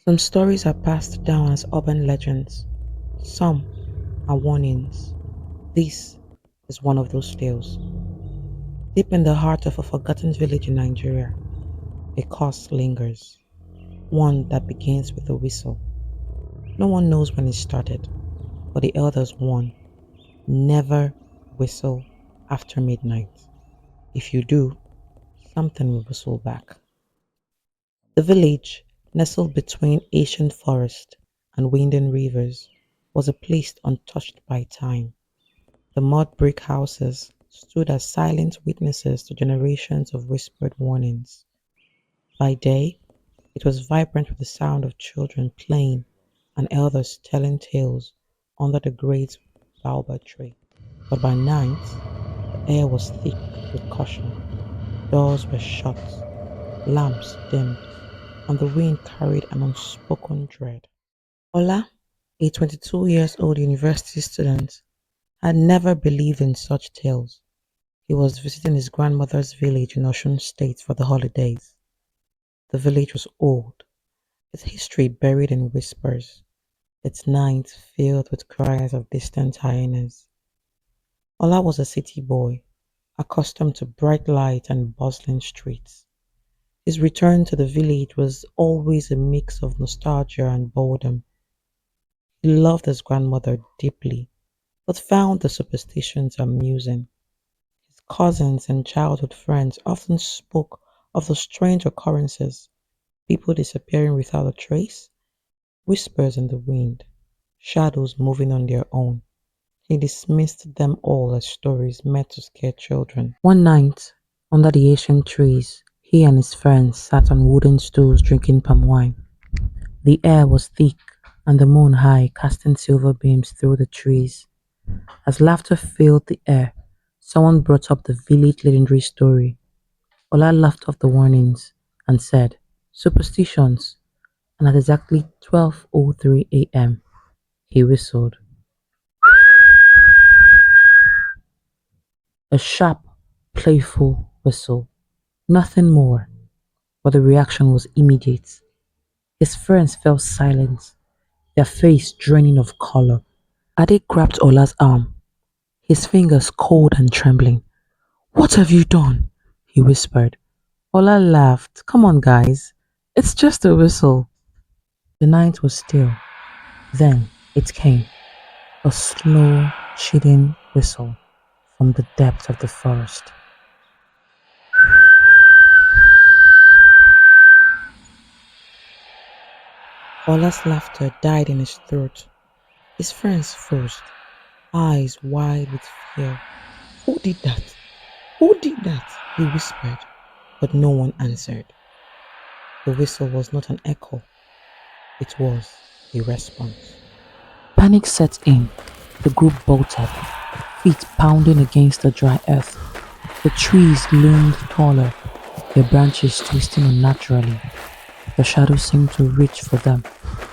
Some stories are passed down as urban legends, some are warnings. This is one of those tales. Deep in the heart of a forgotten village in Nigeria, a curse lingers, one that begins with a whistle. No one knows when it started, but the elders warn never whistle after midnight. If you do, something will whistle back. The village, nestled between ancient forest and winding rivers, was a place untouched by time. The mud brick houses stood as silent witnesses to generations of whispered warnings. By day, it was vibrant with the sound of children playing and elders telling tales under the great baobab tree. But by night, the air was thick with caution. Doors were shut, lamps dimmed, and the wind carried an unspoken dread. Ola, a 22 years old university student, had never believed in such tales. He was visiting his grandmother's village in Osun State for the holidays. The village was old, its history buried in whispers, its nights filled with cries of distant hyenas. Ola was a city boy, accustomed to bright light and bustling streets. His return to the village was always a mix of nostalgia and boredom. He loved his grandmother deeply, but found the superstitions amusing. His cousins and childhood friends often spoke of the strange occurrences, people disappearing without a trace, whispers in the wind, shadows moving on their own. He dismissed them all as stories meant to scare children. One night, under the ancient trees, he and his friends sat on wooden stools drinking palm wine. The air was thick and the moon high, casting silver beams through the trees. As laughter filled the air, someone brought up the village legendary story. Ola laughed off the warnings and said, "Superstitions." And at exactly 12:03 a.m., he whistled. A sharp, playful whistle. Nothing more, but the reaction was immediate. His friends fell silent, their face draining of color. Ade grabbed Ola's arm, his fingers cold and trembling. "What have you done?" he whispered. Ola laughed. "Come on, guys. It's just a whistle." The night was still. Then it came, a slow, chilling whistle from the depths of the forest. Ola's laughter died in his throat. His friends froze, eyes wide with fear. "Who did that? Who did that?" he whispered, but no one answered. The whistle was not an echo, it was a response. Panic set in. The group bolted, feet pounding against the dry earth. The trees loomed taller, their branches twisting unnaturally. The shadows seemed to reach for them,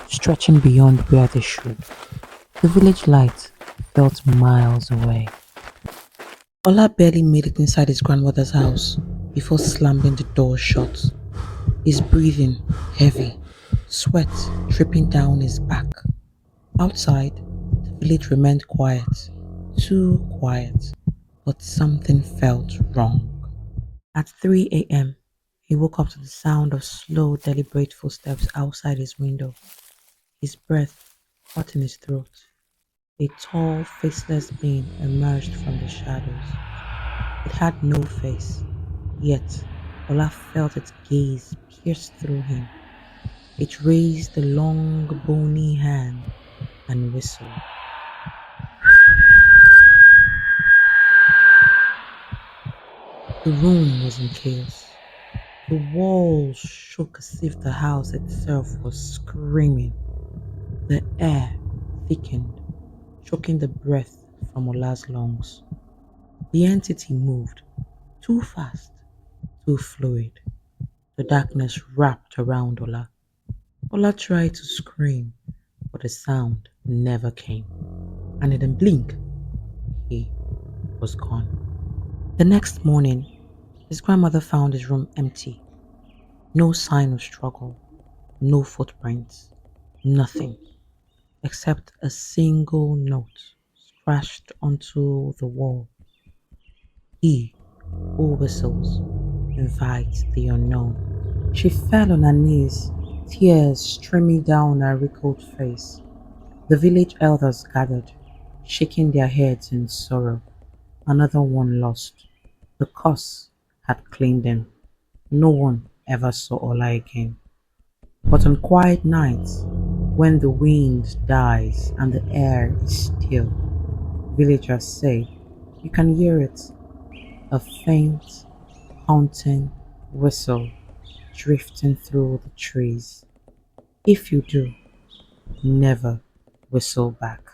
stretching beyond where they should. The village light felt miles away. Ola barely made it inside his grandmother's house before slamming the door shut. His breathing heavy, sweat dripping down his back. Outside, the village remained quiet, too quiet, but something felt wrong. At 3 a.m., he woke up to the sound of slow, deliberate footsteps outside his window, his breath caught in his throat. A tall, faceless being emerged from the shadows. It had no face, yet Ola felt its gaze pierce through him. It raised a long, bony hand and whistled. The room was in chaos. The walls shook as if the house itself was screaming. The air thickened, choking the breath from Ola's lungs. The entity moved, too fast, too fluid. The darkness wrapped around Ola. Ola tried to scream, but the sound never came. And in a blink, he was gone. The next morning, his grandmother found his room empty. No sign of struggle, No footprints, nothing except a single note scratched onto the wall. He who whistles invites the unknown. She fell on her knees, tears streaming down her wrinkled face. The village elders gathered, shaking their heads in sorrow. Another one lost. The curse had claimed him. No one ever saw Ola again. But on quiet nights, when the wind dies and the air is still, villagers say you can hear it, a faint, haunting whistle drifting through the trees. If you do, never whistle back.